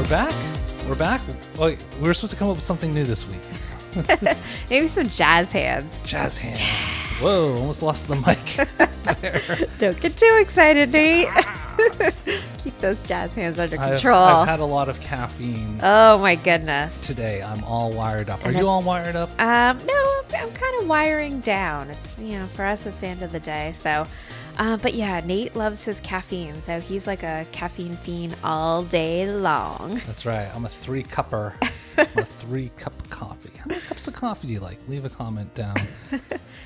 back. We're back. Oh, we were supposed to come up with something new this week. Maybe some jazz hands. Jazz hands. Whoa, almost lost the mic. Don't get too excited, Nate. Keep those jazz hands under control. I've had a lot of caffeine Oh my goodness. today. I'm all wired up. Are you all wired up? No, I'm kind of wiring down. It's, for us, it's the end of the day. So, but yeah, Nate loves his caffeine. So he's like a caffeine fiend all day long. That's right. I'm a 3-cupper. I'm a 3-cup coffee. How many cups of coffee do you like? Leave a comment down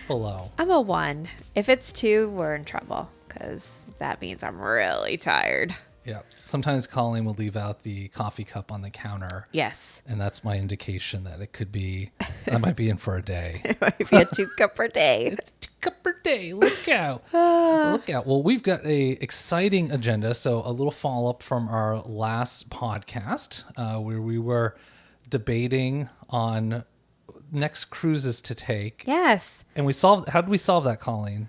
below. I'm a 1. If it's 2, we're in trouble because that means I'm really tired. Yeah. Sometimes Colleen will leave out the coffee cup on the counter. Yes. And that's my indication that it could be, I might be in for a day. It might be a 2-cup per day. It's 2 cup per day. Look out. Look out. Well, we've got a exciting agenda. So a little follow-up from our last podcast where we were debating on next cruises to take. Yes. And how did we solve that, Colleen?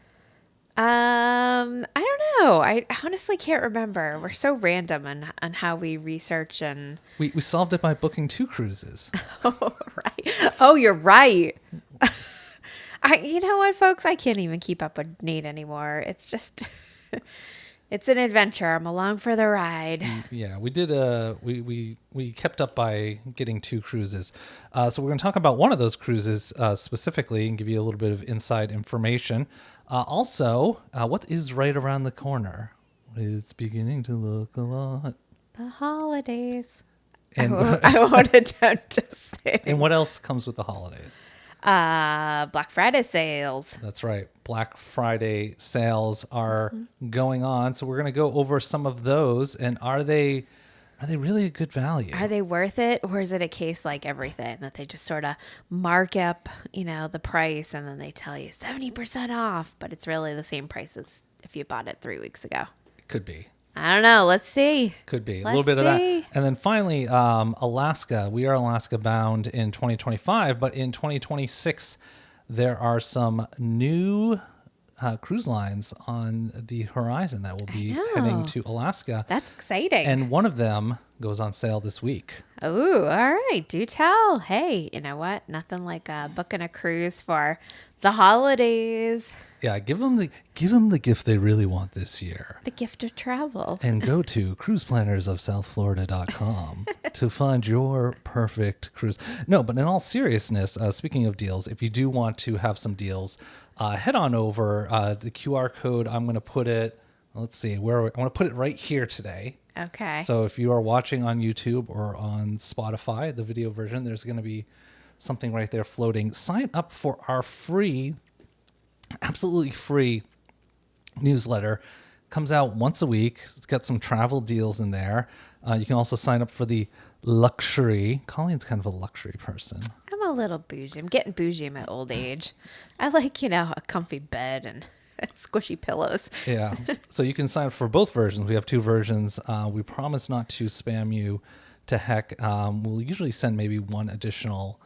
I don't know. I honestly can't remember. We're so random on how we research and. We solved it by booking 2 cruises. Oh, right. Oh, you're right. You know what, folks? I can't even keep up with Nate anymore. It's just, it's an adventure. I'm along for the ride. Yeah, we did. We kept up by getting 2 cruises. So we're going to talk about one of those cruises specifically and give you a little bit of inside information. Also, what is right around the corner? It's beginning to look a lot. The holidays. And I won't attempt to say. And what else comes with the holidays? Black Friday sales. That's right. Black Friday sales are going on. So we're going to go over some of those. And are they really a good value? Are they worth it? Or is it a case like everything that they just sort of mark up, the price and then they tell you 70% off, but it's really the same price as if you bought it 3 weeks ago? Could be. I don't know. Let's see. Could be. A little bit of that. And then finally, Alaska. We are Alaska bound in 2025, but in 2026, there are some new cruise lines on the horizon that will be heading to Alaska. That's exciting. And one of them goes on sale this week. Oh, all right. Do tell. Hey, you know what? Nothing like booking a cruise for the holidays. Yeah, give them the gift they really want this year. The gift of travel. And go to cruiseplanners.southflorida.com to find your perfect cruise. No, but in all seriousness, speaking of deals, if you do want to have some deals, head on over. The QR code, I'm going to put it, let's see, I want to put it right here today. Okay. So if you are watching on YouTube or on Spotify, the video version, there's going to be something right there floating. Sign up for our absolutely free newsletter. Comes out once a week. It's got some travel deals in there. You can also sign up for the luxury. Colleen's kind of a luxury person. I'm a little bougie. I'm getting bougie in my old age. I like, a comfy bed and squishy pillows. Yeah. So you can sign up for both versions. We have 2 versions. We promise not to spam you to heck. We'll usually send maybe 1 additional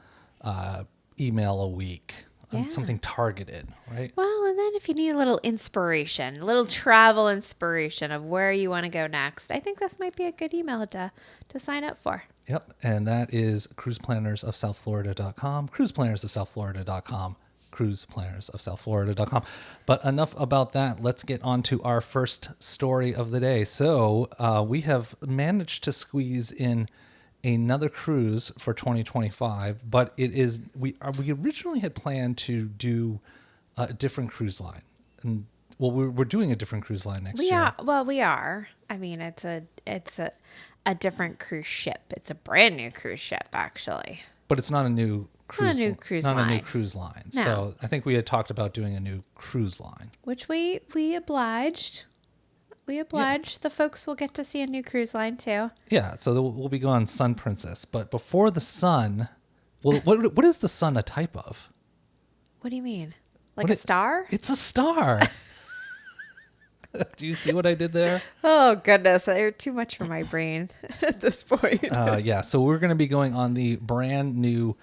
email a week. On something targeted, right? Well, and then if you need a little inspiration, a little travel inspiration of where you want to go next, I think this might be a good email to sign up for. Yep. And that is cruiseplannersofsouthflorida.com, cruiseplannersofsouthflorida.com, cruiseplannersofsouthflorida.com. But enough about that. Let's get on to our first story of the day. So we have managed to squeeze in another cruise for 2025, but we originally had planned to do a different cruise line, and we're doing a different cruise line next year. We are. I mean, it's a different cruise ship. It's a brand new cruise ship, actually. But it's not a new cruise. Not a new cruise line. line. Not a new cruise line. No. So I think we had talked about doing a new cruise line, which we obliged. The folks will get to see a new cruise line too. Yeah, so we'll be going Sun Princess. But before the Sun, well, what is the Sun a type of? What do you mean? Like a star? It's a star. Do you see what I did there? Oh, goodness. They're too much for my brain at this point. Yeah, so we're going to be going on the brand new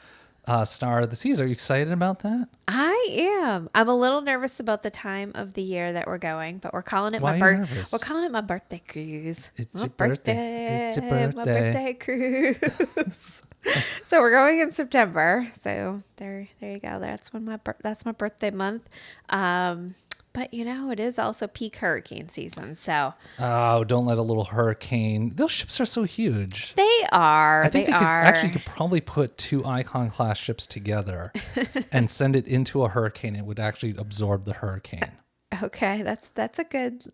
Star of the Seas. Are you excited about that? I am. I'm a little nervous about the time of the year that we're going, but we're calling it Why my are you nervous? We're calling it my birthday cruise. It's My your birthday. It's your My birthday. birthday cruise. So we're going in September. So there you go. That's that's my birthday month. But it is also peak hurricane season. So Oh, don't let a little hurricane. Those ships are so huge. they are. I think They they could are. actually could probably put 2 Icon class ships together and send it into a hurricane. It would actually absorb the hurricane. Okay, that's a good.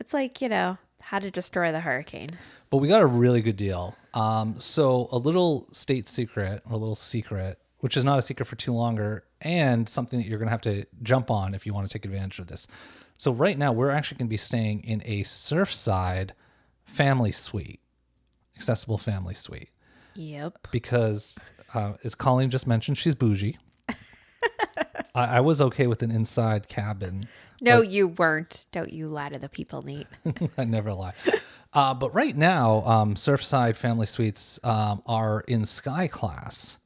It's like how to destroy the hurricane. But we got a really good deal. So a little state secret, or a little secret, which is not a secret for too longer, and something that you're going to have to jump on if you want to take advantage of this. So right now, we're actually going to be staying in a Surfside family suite, accessible family suite, Yep. because as Colleen just mentioned, she's bougie. I was okay with an inside cabin. No, you weren't. Don't you lie to the people, Nate. I never lie. But right now, Surfside family suites are in Sky class,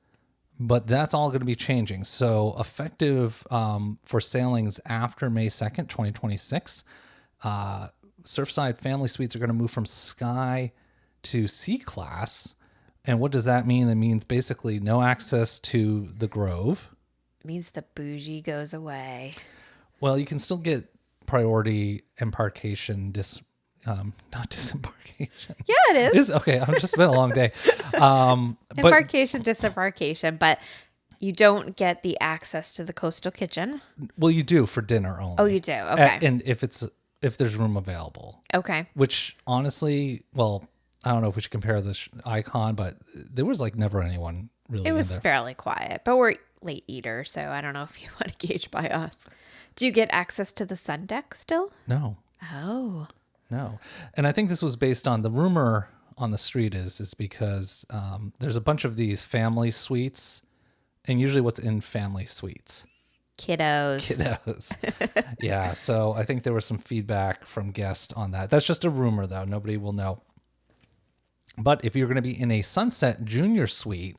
but that's all going to be changing. So effective for sailings after May 2nd, 2026, Surfside family suites are going to move from Sky to C class. And what does that mean? That means basically no access to the Grove. It means the bougie goes away. Well, you can still get priority embarkation, not disembarkation. Yeah, it is. Okay, I've just been a long day. But Embarkation, disembarkation, but you don't get the access to the coastal kitchen. well, you do for dinner only. Oh, you do. Okay. And if there's room available, Okay. which honestly, well, I don't know if we should compare this Icon, but there was like never anyone really. It was in there. fairly quiet, but we're late eaters, so I don't know if you want to gauge by us. Do you get access to the sun deck still? No. Oh. No. And I think this was based on the rumor on the street is because there's a bunch of these family suites, and usually what's in family suites? Kiddos. Yeah. So I think there was some feedback from guests on that. That's just a rumor, though. Nobody will know. But if you're going to be in a Sunset Junior suite,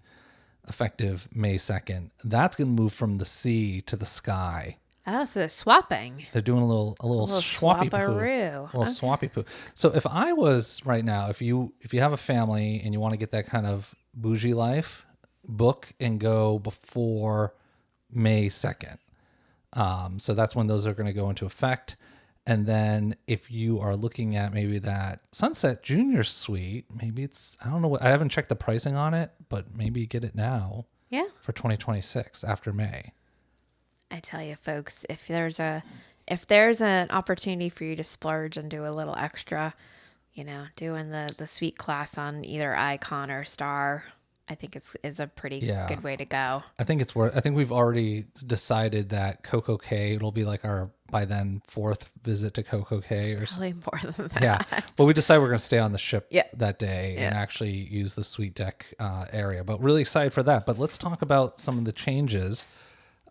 effective May 2nd, that's going to move from the sea to the sky. Oh, so they're swapping. They're doing a little swappy poo. swapperoo. A little swappy poo. So if I was right now, if you have a family and you want to get that kind of bougie life, book and go before May 2nd. So that's when those are going to go into effect. And then if you are looking at maybe that Sunset Junior suite, maybe it's, I don't know, I haven't checked the pricing on it, but maybe get it now Yeah. for 2026 after May. I tell you, folks, if there's an opportunity for you to splurge and do a little extra, doing the suite class on either Icon or Star, I think is a pretty good way to go. I think it's worth. I think we've already decided that Coco Cay, it'll be like our by then 4th visit to Coco Cay or Probably more than that. Yeah, but we decided we're going to stay on the ship Yeah. that day and Yeah. actually use the suite deck area. But really excited for that. But let's talk about some of the changes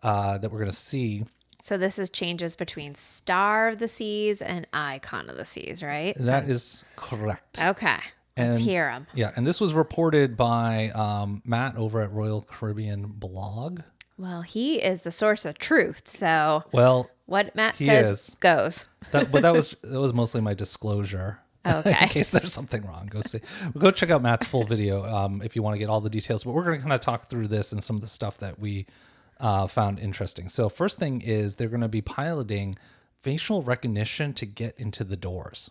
that we're going to see. So this is changes between Star of the Seas and Icon of the Seas, right? That is correct. Okay. Let's hear them. Yeah, and this was reported by Matt over at Royal Caribbean Blog. Well, he is the source of truth. So Well, what Matt he says is. goes. But that was mostly my disclosure. Okay. In case there's something wrong, go check out Matt's full video if you want to get all the details. But we're going to kind of talk through this and some of the stuff that we found interesting. So first thing is they're going to be piloting facial recognition to get into the doors.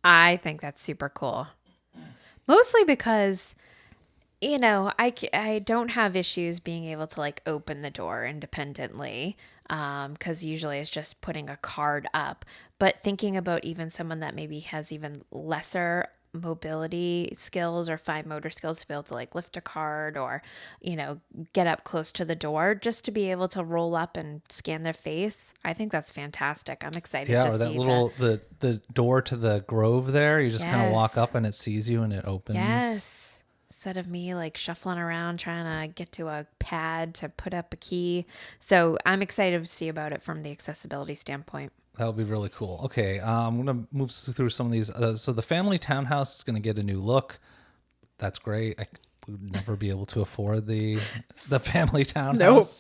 I think that's super cool. Mostly because, I don't have issues being able to like open the door independently because usually it's just putting a card up. But thinking about even someone that maybe has even lesser mobility skills or fine motor skills to be able to like lift a card or, get up close to the door just to be able to roll up and scan their face. I think that's fantastic. I'm excited Yeah, to or see that little the door to the Grove there. You just kind of Yes. walk up and it sees you and it opens. Yes. Instead of me like shuffling around trying to get to a pad to put up a key. So I'm excited to see about it from the accessibility standpoint. That would be really cool. Okay, I'm going to move through some of these. So the family townhouse is going to get a new look. That's great. would never be able to afford the family Nope. townhouse.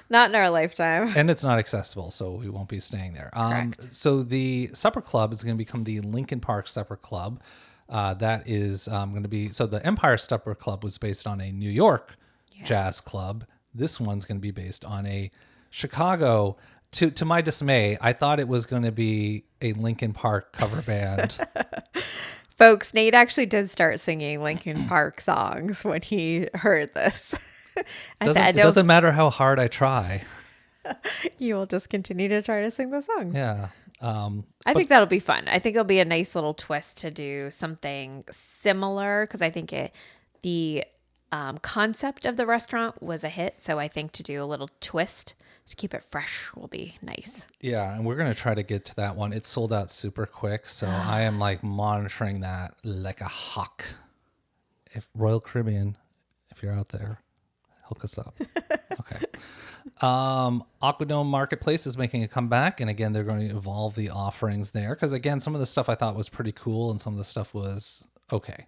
Not in our lifetime. And it's not accessible, so we won't be staying there. Correct. So the supper club is going to become the Lincoln Park Supper Club. That is going to be, so the Empire Supper Club was based on a New York jazz club. This one's going to be based on a Chicago. To my dismay, I thought it was going to be a Lincoln Park cover band. Folks, Nate actually did start singing Linkin Park songs when he heard this. It doesn't matter how hard I try. You will just continue to try to sing the songs. Yeah. I think that'll be fun. I think it'll be a nice little twist to do something similar because I think the concept of the restaurant was a hit. So I think to do a little twist to keep it fresh will be nice. Yeah, and we're going to try to get to that one. It sold out super quick, so I am like monitoring that like a hawk. If Royal Caribbean, if you're out there, hook us up. Okay. Aquadome Marketplace is making a comeback, and again, they're going to evolve the offerings there because again, some of the stuff I thought was pretty cool, and some of the stuff was okay.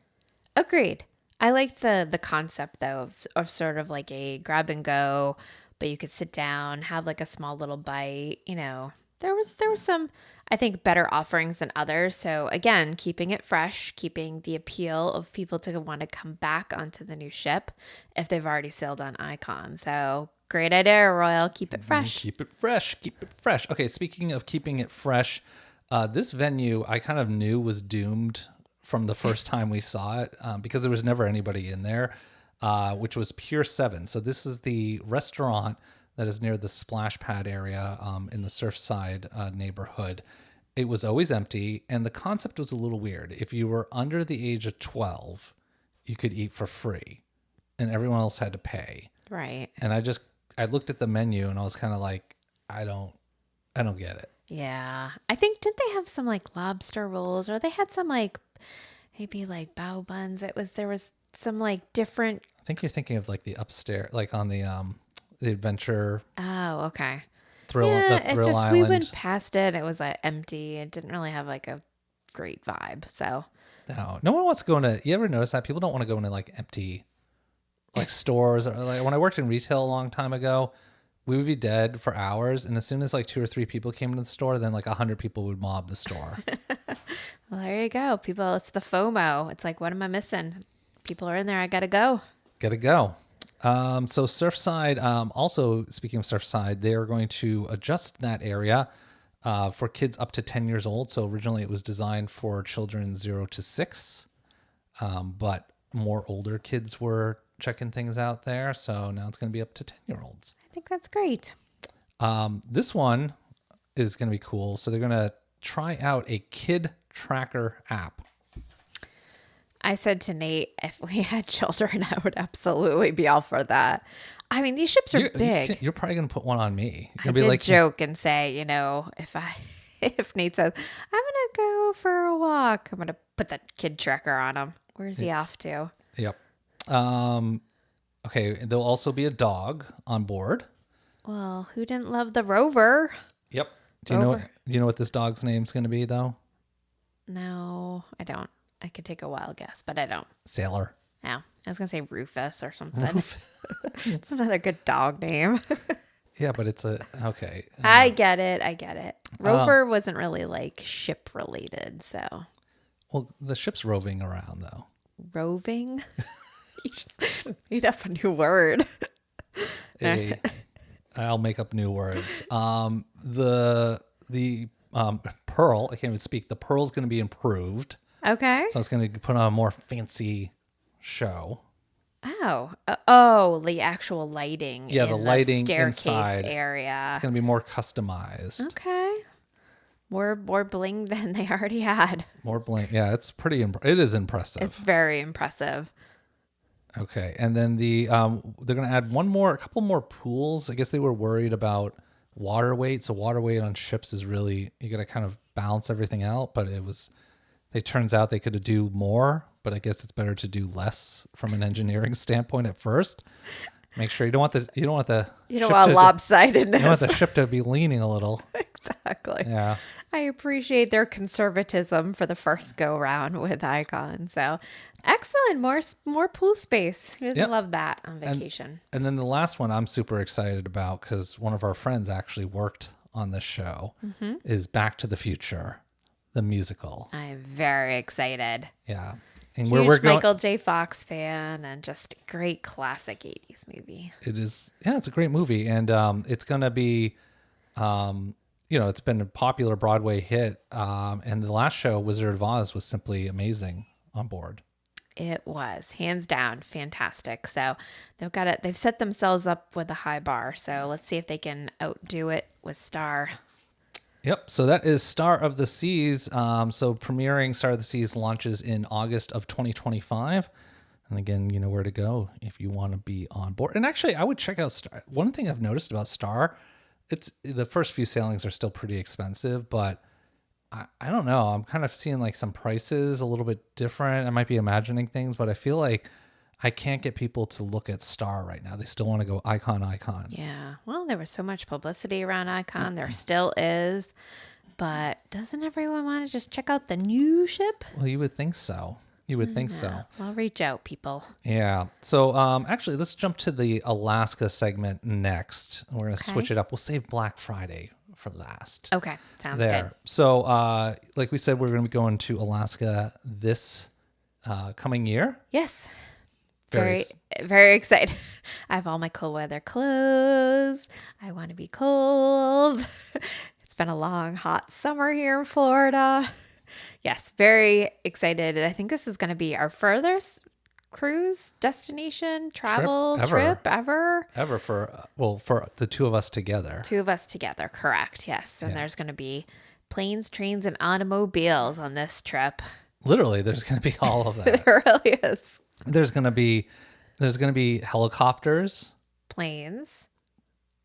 Agreed. I liked the concept though of sort of like a grab and go, but you could sit down, have like a small little bite. You know, there was some, I think, better offerings than others. So again, keeping it fresh, keeping the appeal of people to want to come back onto the new ship if they've already sailed on Icon. So great idea, Royal. Keep it fresh. Keep it fresh. Keep it fresh. Okay, speaking of keeping it fresh, this venue I kind of knew was doomed from the first time we saw it because there was never anybody in there. Which was Pier 7. So this is the restaurant that is near the splash pad area in the Surfside neighborhood. It was always empty, and the concept was a little weird. If you were under the age of 12, you could eat for free, and everyone else had to pay. Right. And I looked at the menu, and I was kind of like, I don't get it. Yeah. I think, didn't they have some like lobster rolls, or they had some like maybe like bao buns? There was some like different. I think you're thinking of like the upstairs, like on the adventure. Oh, okay. Thrill We Island. went past it. It was empty. It didn't really have like a great vibe. So No one wants to go into. You ever notice that people don't want to go into like empty, like stores or like when I worked in retail a long time ago, we would be dead for hours, and as soon as like 2 or 3 people came into the store, then like 100 people would mob the store. well, there you go, people. It's the FOMO. It's like, what am I missing? People are in there. I gotta go. Gotta go. So Surfside, also speaking of Surfside, they are going to adjust that area for kids up to 10 years old. So originally it was designed for children 0 to 6, but more older kids were checking things out there. So now it's going to be up to 10-year-olds. I think that's great. This one is going to be cool. So they're going to try out a kid tracker app. I said to Nate, if we had children, I would absolutely be all for that. I mean, these ships are big. You're probably going to put one on me. I did joke and say, if Nate says, I'm going to go for a walk, I'm going to put that kid tracker on him. Where's he off to? Yep. Okay. There'll also be a dog on board. Well, who didn't love the Rover? Yep. Do you know what this dog's name's going to be though? No, I don't. I could take a wild guess, but I don't. Sailor. No, I was going to say Rufus or something. It's another good dog name. Yeah, but it's okay. I get it. Rover wasn't really like ship related, so. Well, the ship's roving around though. Roving? You just made up a new word. Hey, I'll make up new words. The Pearl, I can't even speak. The Pearl's going to be improved. Okay. So it's going to put on a more fancy show. Oh, the actual lighting. Yeah, in the lighting staircase inside area. It's going to be more customized. Okay. More bling than they already had. More bling. Yeah, it's it is impressive. It's very impressive. Okay, and then they're going to add a couple more pools. I guess they were worried about water weight. So water weight on ships is really, you got to kind of balance everything out. But it turns out they could do more, but I guess it's better to do less from an engineering standpoint at first. Make sure you don't want lopsidedness. You don't want the ship to be leaning a little. Exactly. Yeah. I appreciate their conservatism for the first go round with Icon. So Excellent. More pool space. Who doesn't Yep. love that on vacation? And then the last one I'm super excited about because one of our friends actually worked on this show is Back to the Future, the musical. I'm very excited. Yeah. And Huge we're going. Michael J. Fox fan and just great classic 80s movie. It is, yeah, it's a great movie. And it's going to be, it's been a popular Broadway hit. And the last show, Wizard of Oz, was simply amazing on board. It was hands down fantastic. So they've set themselves up with a high bar. So let's see if they can outdo it with Star. Yep. So that is Star of the Seas. So premiering Star of the Seas launches in August of 2025. And again, you know where to go if you want to be on board. And actually, I would check out Star. One thing I've noticed about Star, it's the first few sailings are still pretty expensive, but I don't know. I'm kind of seeing like some prices a little bit different. I might be imagining things, but I feel like I can't get people to look at Star right now. They still want to go Icon. Yeah. Well, there was so much publicity around Icon. There still is. But doesn't everyone want to just check out the new ship? Well, you would think so. I'll reach out, people. Yeah. So actually, let's jump to the Alaska segment next. We're going to switch it up. We'll save Black Friday for last. Okay. Sounds good. So like we said, we're going to be going to Alaska this coming year. Yes. Very excited. I have all my cold weather clothes. I want to be cold. It's been a long, hot summer here in Florida. Yes, very excited. I think this is going to be our furthest cruise destination, travel trip ever. Ever for the two of us together. Two of us together, correct. Yes. And there's going to be planes, trains, and automobiles on this trip. Literally, there's going to be all of that. There really is. There's going to be helicopters. Planes.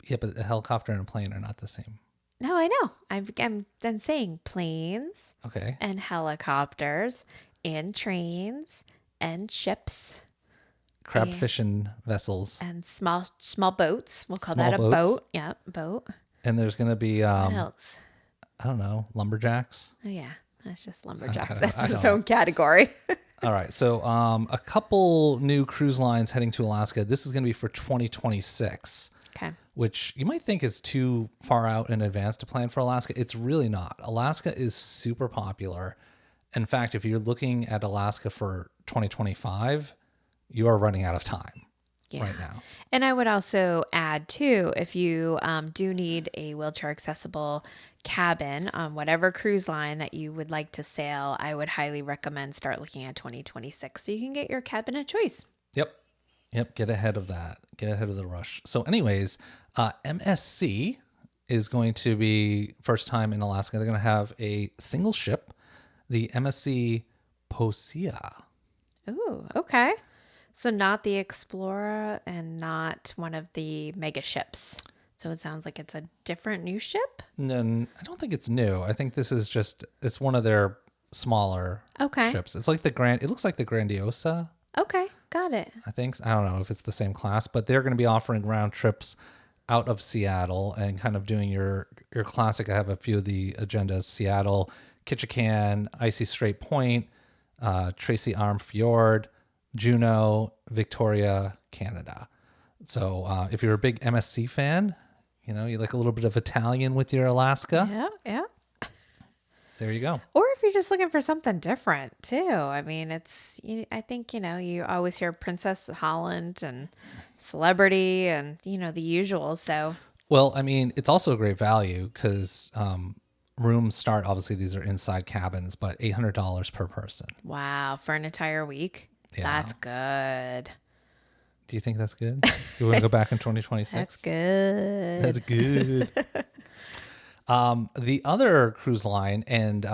Yeah, but a helicopter and a plane are not the same. No, I know. I'm saying planes. Okay. And helicopters and trains and ships. Crab fishing vessels. And small boats. We'll call Small that a boats. boat. Yeah, boat. And there's going to be What else? I don't know, lumberjacks. Oh yeah, that's just lumberjacks. I That's its don't own category. All right. So a couple new cruise lines heading to Alaska. This is going to be for 2026. Okay. Which you might think is too far out in advance to plan for Alaska. It's really not. Alaska is super popular. In fact, if you're looking at Alaska for 2025, you are running out of time right now. And I would also add too, if you do need a wheelchair accessible cabin on whatever cruise line that you would like to sail, I would highly recommend start looking at 2026 so you can get your cabin of choice. Yep. Get ahead of that. Get ahead of the rush. So anyways, MSC is going to be first time in Alaska. They're going to have a single ship, the MSC Posea. Ooh, okay. So not the Explorer and not one of the mega ships. So it sounds like it's a different new ship? No, I don't think it's new. I think this is it's one of their smaller ships. It's like it looks like the Grandiosa. Okay, got it. I think. I don't know if it's the same class, but they're going to be offering round trips out of Seattle and kind of doing your classic. I have a few of the agendas: Seattle, Ketchikan, Icy Strait Point, Tracy Arm Fjord, Juneau, Victoria, Canada. So if you're a big MSC fan, you like a little bit of Italian with your Alaska. Yeah. There you go. Or if you're just looking for something different too. I mean, I think, you always hear Princess Holland and Celebrity and, the usual. So, well, I mean, it's also a great value because rooms start, obviously these are inside cabins, but $800 per person. Wow. For an entire week. Yeah. That's good. Do you think that's good? You want to go back in 2026? That's good. That's good. The other cruise line, and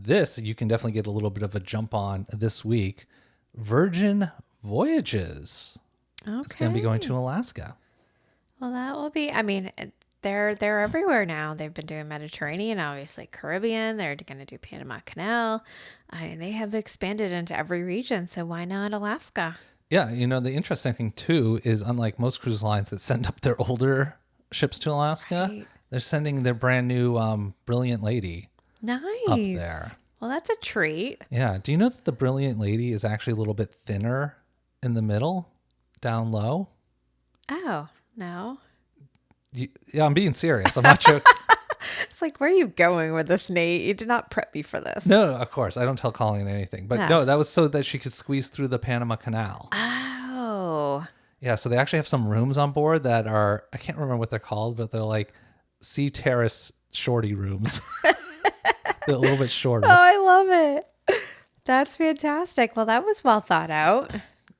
this you can definitely get a little bit of a jump on this week, Virgin Voyages. Okay. It's going to be going to Alaska. Well, that will be, I mean, they're everywhere now. They've been doing Mediterranean, obviously Caribbean. They're going to do Panama Canal. I mean, they have expanded into every region. So why not Alaska? Yeah. The interesting thing too is unlike most cruise lines that send up their older ships to Alaska, they're sending their brand new Brilliant Lady nice up there. Well, Well, that's a treat. Yeah. Do you know that the Brilliant Lady is actually a little bit thinner in the middle, down low? Oh, no. Yeah, I'm being serious. I'm not joking. It's like, where are you going with this, Nate? You did not prep me for this. No, of course. I don't tell Colleen anything. But No. no, that was so that she could squeeze through the Panama Canal. Oh. Yeah, so they actually have some rooms on board that are, I can't remember what they're called, but they're like sea terrace shorty rooms. They're a little bit shorter. Oh, I love it. That's fantastic. Well, that was well thought out.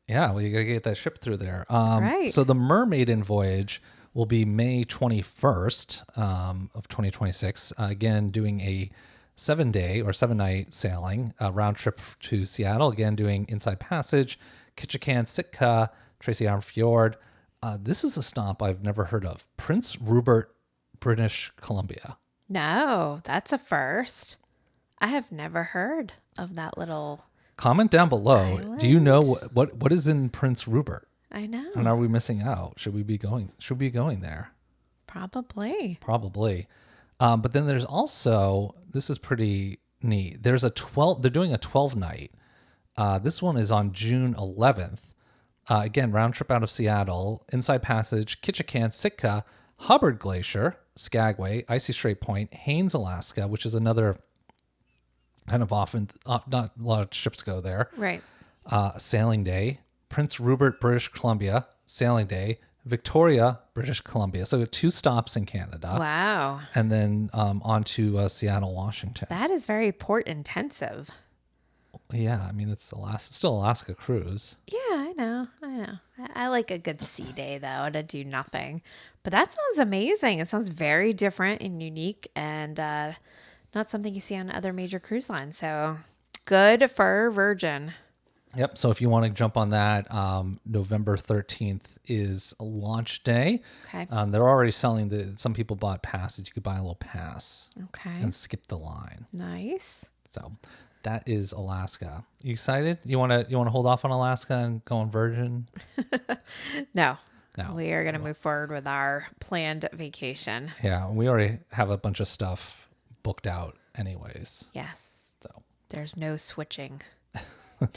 Yeah, well, you got to get that ship through there. Right. So the Mermaiden voyage will be May 21st of 2026. Again, doing a 7-day or 7-night sailing, round trip to Seattle. Again, doing Inside Passage, Ketchikan, Sitka, Tracy Arm Fjord. This is a stop I've never heard of. Prince Rupert, British Columbia. No, that's a first. I have never heard of that little. Comment down below. Island? Do you know what is in Prince Rupert? I know. And are we missing out? Should we be going there? Probably. Probably. But then there's also, this is pretty neat. There's they're doing a 12 night. This one is on June 11th. Again, round trip out of Seattle, Inside Passage, Ketchikan, Sitka, Hubbard Glacier, Skagway, Icy Strait Point, Haines, Alaska, which is another kind of often, not a lot of ships go there. Right. Sailing day, Prince Rupert, British Columbia, sailing day, Victoria, British Columbia. So 2 stops in Canada. Wow. And then on to Seattle, Washington. That is very port intensive. Yeah, I mean, it's still Alaska cruise. Yeah, I know. I like a good sea day, though, to do nothing. But that sounds amazing. It sounds very different and unique and not something you see on other major cruise lines. So good for Virgin. Yep. So if you want to jump on that, November 13th is a launch day. Okay. They're already selling some people bought passes. You could buy a little pass Okay. and skip the line. Nice. So that is Alaska. You excited? You want to hold off on Alaska and go on Virgin? No. No. We are going to move forward with our planned vacation. Yeah, we already have a bunch of stuff booked out anyways. Yes. So There's no switching.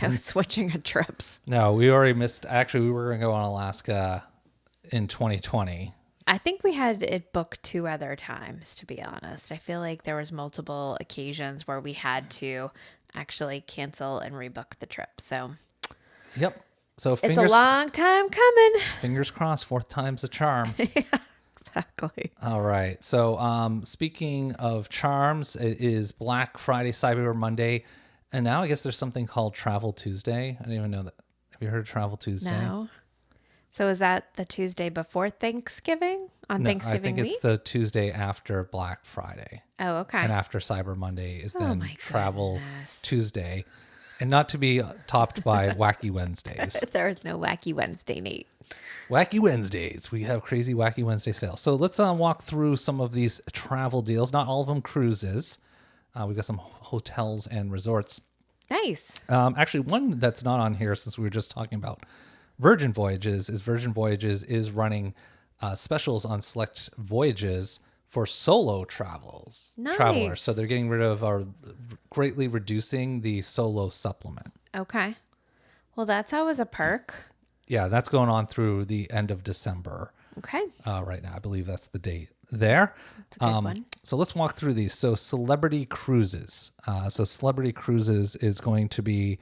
No switching of trips. no, we already missed. Actually, we were going to go on Alaska in 2020. I think we had it booked 2 other times, to be honest. I feel like there was multiple occasions where we had to actually cancel and rebook the trip. So Yep. So it's a long time coming. fingers crossed, 4th time's the charm. Exactly. All right. So speaking of charms, it is Black Friday, Cyber Monday. And now I guess there's something called Travel Tuesday. I didn't even know that. Have you heard of Travel Tuesday? No. So is that the Tuesday before Thanksgiving? On No, Thanksgiving I think week? it's the Tuesday after Black Friday. Oh, okay. And after Cyber Monday is then my Travel goodness. Tuesday. And not to be topped by Wacky Wednesdays. There is no Wacky Wednesday, Nate. Wacky Wednesdays. We have crazy Wacky Wednesday sales. So let's walk through some of these travel deals. Not all of them cruises. We got some hotels and resorts. Nice. Actually, one that's not on here since we were just talking about Virgin Voyages is running specials on select voyages for solo travelers. Nice. So they're getting rid of or greatly reducing the solo supplement. Okay. Well, that's always a perk. Yeah, that's going on through the end of December. Okay. Right now, I believe that's the date there. That's a good one. So let's walk through these. So Celebrity Cruises. Celebrity Cruises is going to be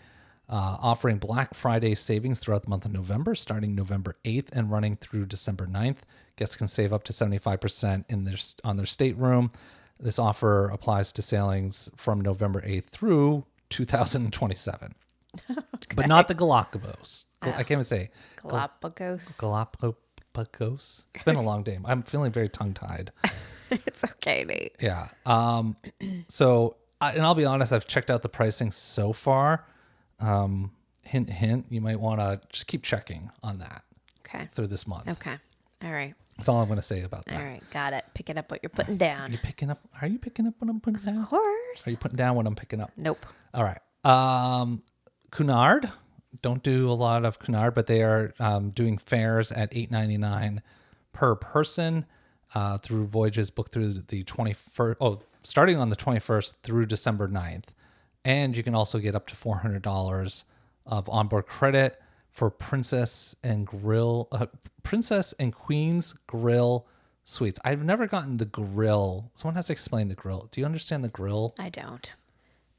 offering Black Friday savings throughout the month of November, starting November 8th and running through December 9th. Guests can save up to 75% on their stateroom. This offer applies to sailings from November 8th through 2027. Okay. But not the Galapagos. I can't even say. Galapagos. Galapagos. It's been a long day. I'm feeling very tongue-tied. It's okay, Nate. Yeah. So, and I'll be honest, I've checked out the pricing so far. Hint, hint, you might want to just keep checking on that Okay. through this month. Okay. All right. That's all I'm going to say about that. All right. Got it. Picking up what you're putting down. Are you picking up what I'm putting down? Of course. Are you putting down what I'm picking up? Nope. All right. Cunard. Don't do a lot of Cunard, but they are doing fares at $8.99 per person through voyages booked through the 21st. Oh, starting on the 21st through December 9th. And you can also get up to $400 of onboard credit for Princess and Queen's Grill Suites. I've never gotten the grill. Someone has to explain the grill. Do you understand the grill? I don't.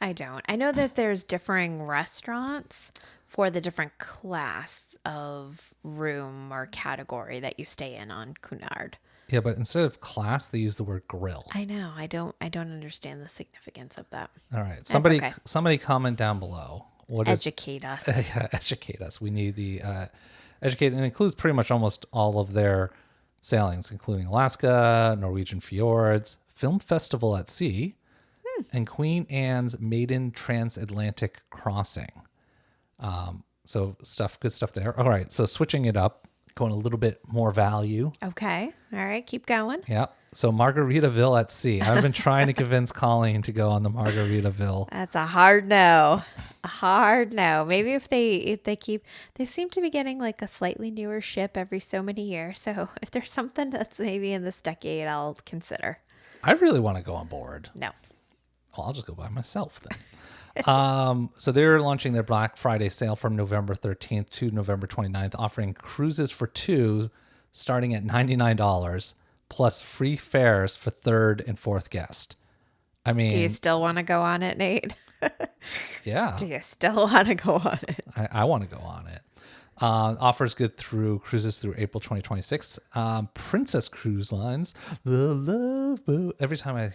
I know that there's differing restaurants for the different class of room or category that you stay in on Cunard. Yeah, but instead of class, they use the word grill. I know. I don't understand the significance of that. All right. okay. Somebody comment down below. Educate us. Yeah, educate us. We need the educate, and it includes pretty much almost all of their sailings, including Alaska, Norwegian fjords, Film Festival at Sea, and Queen Anne's Maiden Transatlantic Crossing. So good stuff there. All right, so switching it up, going a little bit more value. Okay. All right. Keep going. Yeah. So Margaritaville at Sea. I've been trying to convince Colleen to go on the Margaritaville. That's a hard no. A hard no. Maybe if they seem to be getting like a slightly newer ship every so many years. So if there's something that's maybe in this decade, I'll consider. I really want to go on board. No. Well, I'll just go by myself then. So they're launching their Black Friday sale from November 13th to November 29th, offering cruises for two starting at $99 plus free fares for third and fourth guest. I mean, do you still want to go on it, Nate? Yeah. Do you still want to go on it? I want to go on it. Offers good through cruises through April 2026. Princess Cruise Lines, the love boat. Every time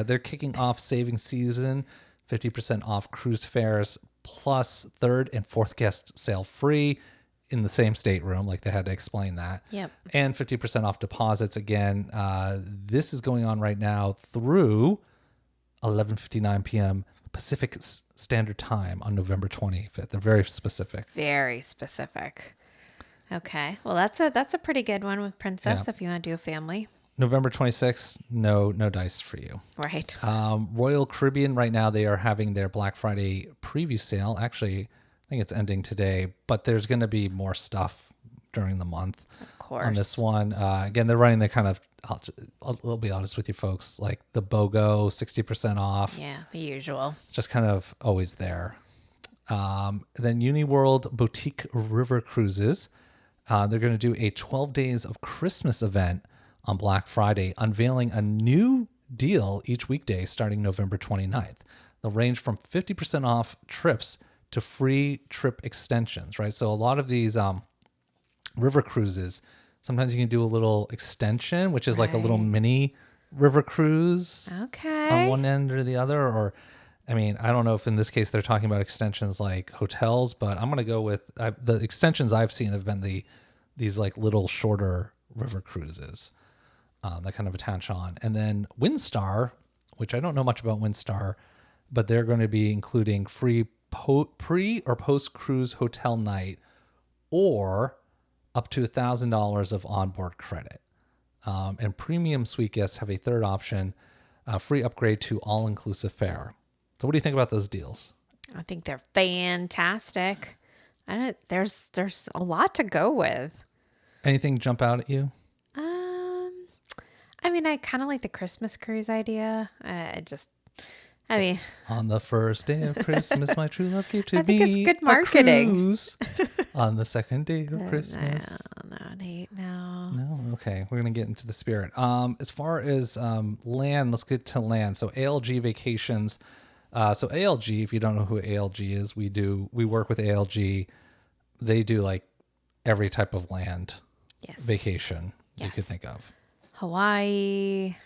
they're kicking off savings season, 50% off cruise fares plus third and fourth guest sail free in the same stateroom. Like they had to explain that. Yep. And 50% off deposits. Again, this is going on right now through 11:59 p.m. Pacific Standard Time on November 25th. They're very specific. Very specific. Okay. Well, that's a pretty good one with Princess if you want to do a family. November 26th, no dice for you. Right. Royal Caribbean, right now, they are having their Black Friday preview sale. Actually, I think it's ending today, but there's going to be more stuff during the month. Of course. On this one. Again, they're running the kind of, I'll be honest with you folks, like the BOGO 60% off. Yeah, the usual. Just kind of always there. Then UniWorld Boutique River Cruises. They're going to do a 12 Days of Christmas event on Black Friday, unveiling a new deal each weekday starting November 29th. They'll range from 50% off trips to free trip extensions, right? So a lot of these river cruises, sometimes you can do a little extension, which is like a little mini river cruise on one end or the other. Or, I mean, I don't know if in this case they're talking about extensions like hotels, but I'm going to go with the extensions I've seen have been these like little shorter river cruises that kind of attach on. And then Windstar, which I don't know much about Windstar, but they're going to be including free pre or post cruise hotel night or up to $1,000 of onboard credit. And premium suite guests have a third option, free upgrade to all-inclusive fare. So what do you think about those deals? I think they're fantastic. There's a lot to go with. Anything jump out at you? I mean, I kind of like the Christmas cruise idea. On the first day of Christmas, my true love gave to me. I think it's good marketing. A cruise on the second day of Christmas. No, Nate, no. No, okay. We're gonna get into the spirit. As far as land, let's get to land. So ALG Vacations. So ALG, if you don't know who ALG is, we work with ALG. They do like every type of land vacation you could think of. Hawaii,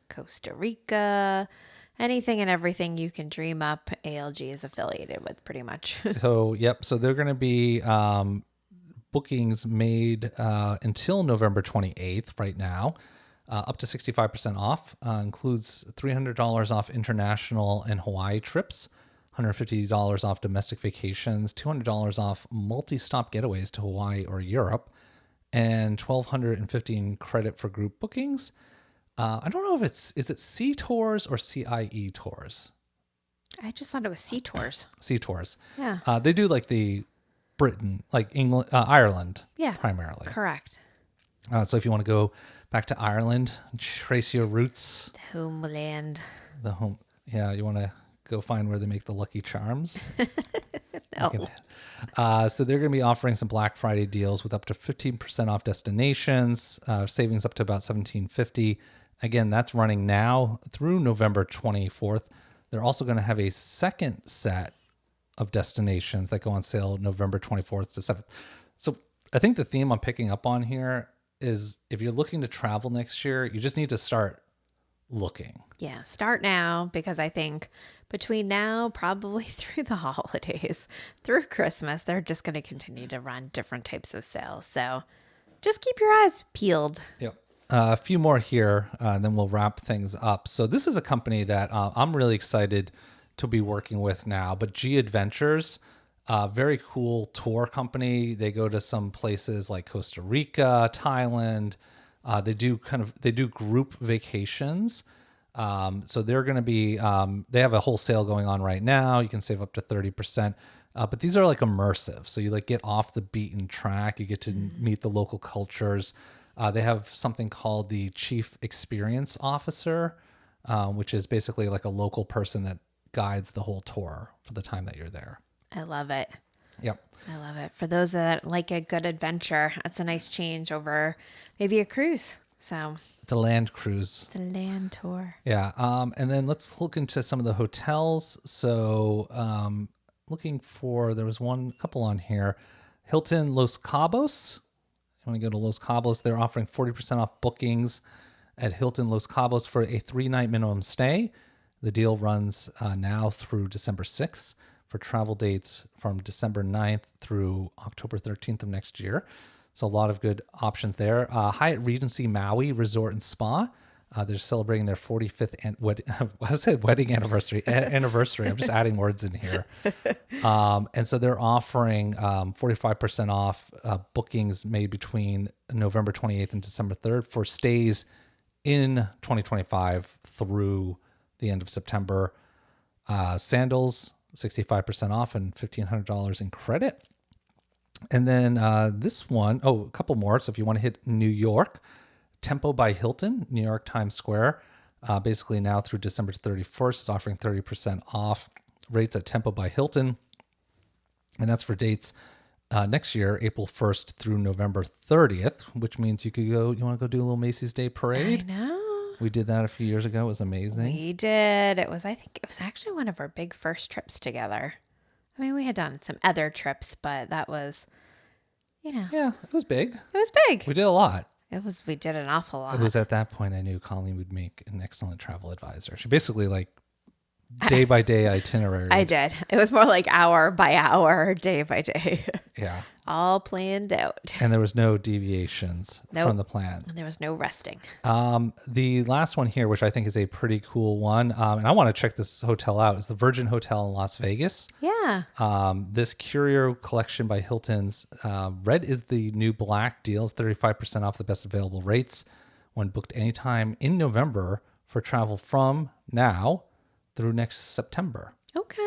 Costa Rica, anything and everything you can dream up, ALG is affiliated with pretty much. So they're going to be bookings made until November 28th right now, up to 65% off. Includes $300 off international and Hawaii trips, $150 off domestic vacations, $200 off multi-stop getaways to Hawaii or Europe, and $1,215 credit for group bookings. I don't know if is it Sea Tours or CIE Tours? I just thought it was Sea Tours. Sea Tours. Yeah. They do like the Britain, like England, Ireland. Yeah. Primarily. Correct. So if you want to go back to Ireland, trace your roots. The homeland. The home. Yeah. You want to go find where they make the Lucky Charms. No. So they're going to be offering some Black Friday deals with up to 15% off destinations, savings up to about $17.50. Again, that's running now through November 24th. They're also going to have a second set of destinations that go on sale November 24th to 7th. So I think the theme I'm picking up on here is if you're looking to travel next year, you just need to start looking. Yeah, start now, because I think between now, probably through the holidays, through Christmas, they're just going to continue to run different types of sales. So just keep your eyes peeled. Yep. A few more here, then we'll wrap things up. So this is a company that I'm really excited to be working with now, but G Adventures, very cool tour company. They go to some places like Costa Rica, Thailand. They do group vacations. So they're going to be, they have a whole sale going on right now. You can save up to 30%. But these are like immersive. So you like get off the beaten track. You get to meet the local cultures. They have something called the Chief Experience Officer, which is basically like a local person that guides the whole tour for the time that you're there. I love it. Yep. I love it. For those that like a good adventure, that's a nice change over maybe a cruise. So It's a land cruise. it's a land tour. Yeah. And then let's look into some of the hotels. So there was a couple on here. Hilton Los Cabos. You want to go to Los Cabos, they're offering 40% off bookings at Hilton Los Cabos for a 3-night minimum stay. The deal runs now through December 6th for travel dates from December 9th through October 13th of next year. So a lot of good options there. Hyatt Regency Maui Resort and Spa. They're celebrating their 45th wedding anniversary. I'm just adding words in here. And so they're offering 45% off bookings made between November 28th and December 3rd for stays in 2025 through the end of September. Sandals, 65% off and $1,500 in credit. And then this one, a couple more. So if you want to hit New York, Tempo by Hilton, New York Times Square, basically now through December 31st, is offering 30% off rates at Tempo by Hilton. And that's for dates next year, April 1st through November 30th, which means you want to go do a little Macy's Day Parade? I know. We did that a few years ago. It was amazing. We did. I think it was actually one of our big first trips together. I mean, we had done some other trips, but that was, Yeah, it was big. it was big. We did a lot. We did an awful lot. It was at that point I knew Colleen would make an excellent travel advisor. She basically day by day itinerary. I did. It was more like hour by hour, day by day. Yeah. All planned out. And there was no deviations from the plan. And there was no resting. The last one here, which I think is a pretty cool one, and I want to check this hotel out, is the Virgin Hotel in Las Vegas. Yeah. This Curio Collection by Hilton's red is the new black deals, 35% off the best available rates when booked anytime in November for travel from now through next September. Okay.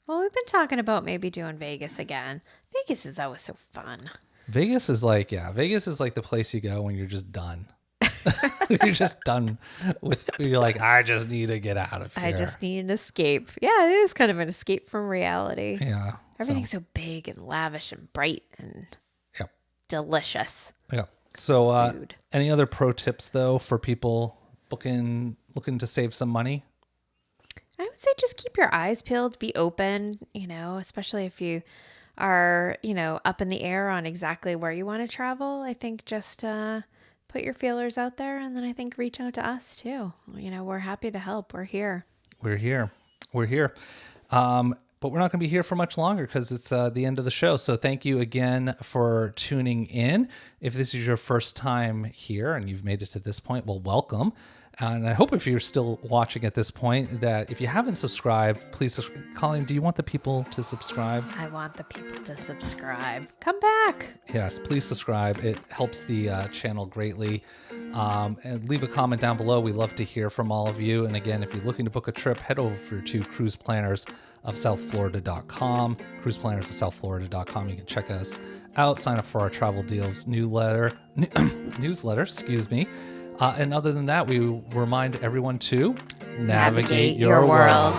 Well, we've been talking about maybe doing Vegas again. Vegas is always so fun. Vegas is like the place you go when you're just done. You're just done you're like, I just need to get out of here. I just need an escape. Yeah, it is kind of an escape from reality. Yeah. Everything's so big and lavish and bright and Yep. delicious. Yeah. So Food. any other pro tips though for people looking to save some money? I would say just keep your eyes peeled, be open, especially if you are, up in the air on exactly where you want to travel. I think just put your feelers out there, and then I think reach out to us too. We're happy to help. We're here. We're here. But we're not going to be here for much longer because it's the end of the show. So thank you again for tuning in. If this is your first time here and you've made it to this point, well, welcome. And I hope if you're still watching at this point that if you haven't subscribed, please Colleen, do you want the people to subscribe? I want the people to subscribe. Come back. Yes, please subscribe. It helps the channel greatly. And leave a comment down below. We love to hear from all of you. And again, if you're looking to book a trip, head over to cruiseplanners.southflorida.com, cruiseplanners.southflorida.com. You can check us out, sign up for our travel deals newsletter, And other than that, we remind everyone to navigate your world.